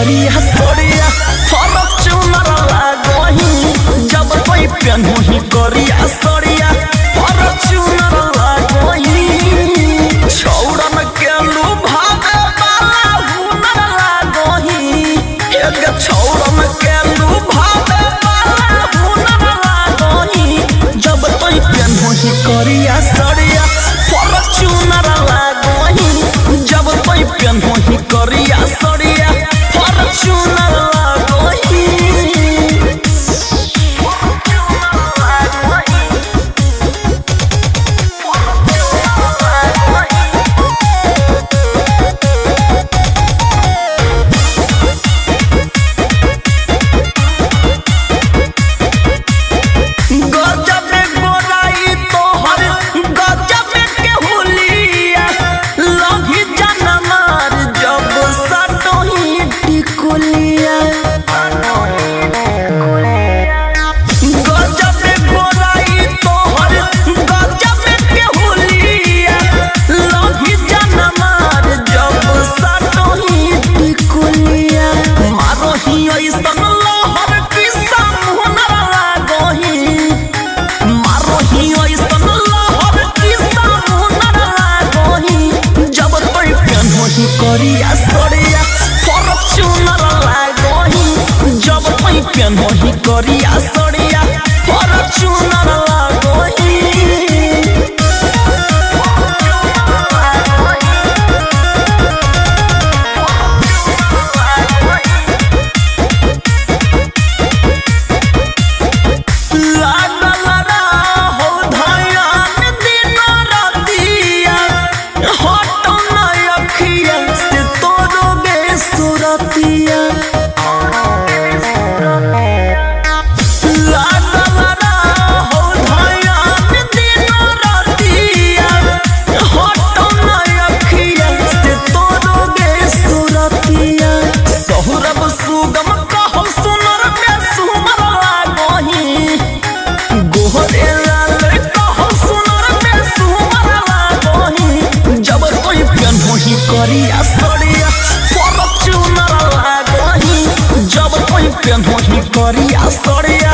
करिया सड़िया फॉर्च्यूनर लागही जब कोई पेन्हू ही करिया सड़िया फॉर्च्यूनर लागही छौड़न के लुभावे वाला हुनर लागही एक छौड़न के लुभावे वाला हुनर लागही जब कोई पेन्हू ही करिया सड़िया फॉर्च्यूनर लागही जब कोई पेन्हू ही करिया सड़िया फॉर्च्यूनर लागही करिया सड़िया फॉर्च्यूनर लागही जब कोई पेन्हू ही करिया सड़िया फॉर्च्यूनर लागही करिया सड़िया फॉर्च्यूनर लागही जब कोई पेन्हू ही करिया सड़िया